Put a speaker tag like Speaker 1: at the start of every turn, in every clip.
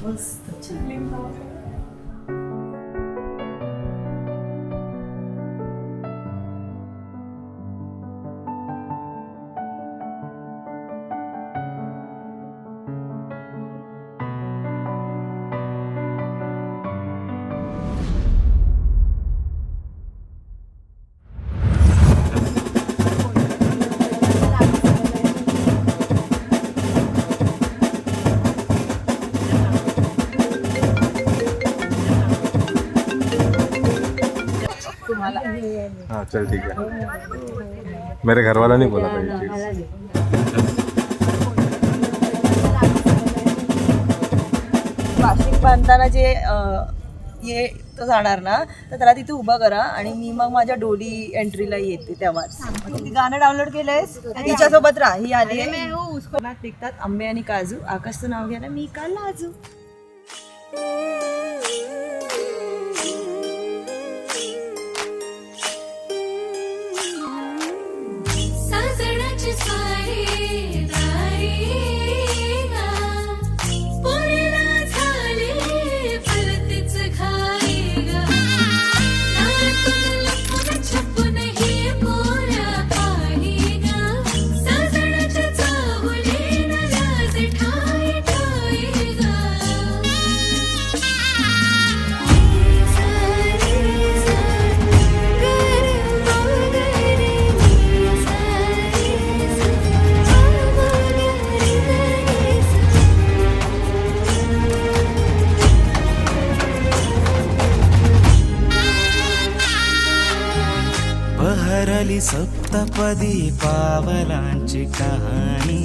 Speaker 1: मस्त छान.
Speaker 2: हाँ चल ठीक है. मेरे घर वाला नहीं बोला था ये चीज.
Speaker 1: वाशिंग बांधताना जे ये तो जाणार ना तर त्याला तिथे उभं करा आणि मी मग माझ्या डोली एंट्रीला येते तेव्हाच. ती गाणं डाउनलोड केलंयस तिच्यासोबत राहा. ही आली टिकतात आंबे आणि काजू. आकाशचं नाव घ्या ना मी का लाजू.
Speaker 3: बहरली सप्तपदी पावलांची कहाणी.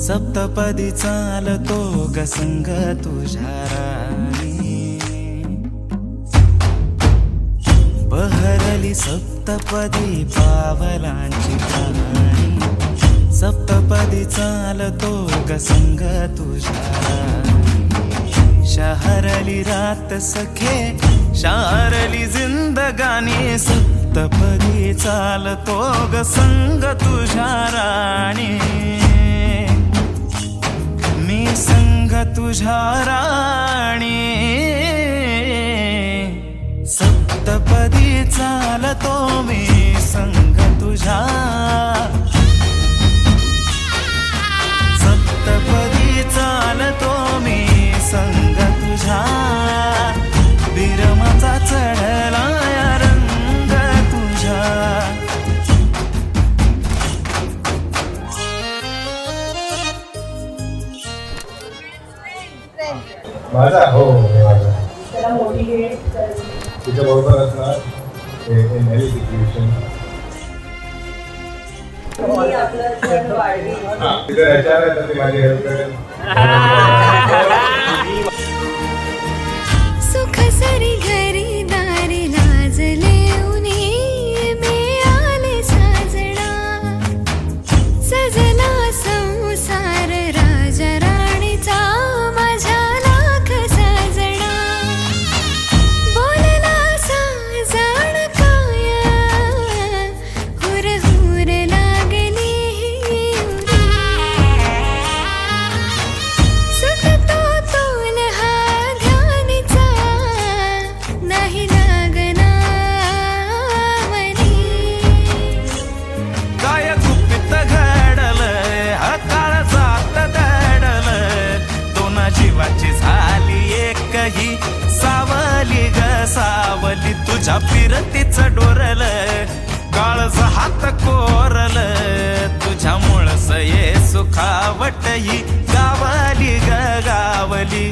Speaker 3: सप्तपदी चालतो ग संग तुझ्या राणी. बहरली सप्तपदी पावलांची कहाणी. सप्तपदी चालतो ग संग तुझ्या राणी. शहरली रात सखे शारली जिंदगानी. सप्तपदी चालतो ग संग तुझ्या राणी. मी संग तुझ्या राणी. सप्तपदी चालतो मी संग तुझ्या. सप्तपदी चालतो मी संग तुझ्या. विरमाचा चढला रंग तुझ्या.
Speaker 2: माझा हो माझा
Speaker 1: त्याला मोठी घे.
Speaker 2: तिच्या बरोबर असणार एनी सिच्युएशन.
Speaker 1: आपलं वाढली
Speaker 2: तिथे याच्यावर आहे तर ती माझी हेल्प करेल.
Speaker 4: सुख सरी घरी दारी लाजले उनी. मी आले साजना सजना संसार राजा राणीचा. माझ्या लाख साजना बोलला साजण काय. हुर हुर लागली सुटतो तोल हा ध्यानीचा. नाही लागना मनी.
Speaker 3: काय गुपित घडल काळ जात दडल. दोन जीवाची झाली एकही सावली ग सावली. तुझ्या फिरतीच डोरल काळज हात कोरल. तुझ्या मुळस ये सुखावट ही गावली ग गावली.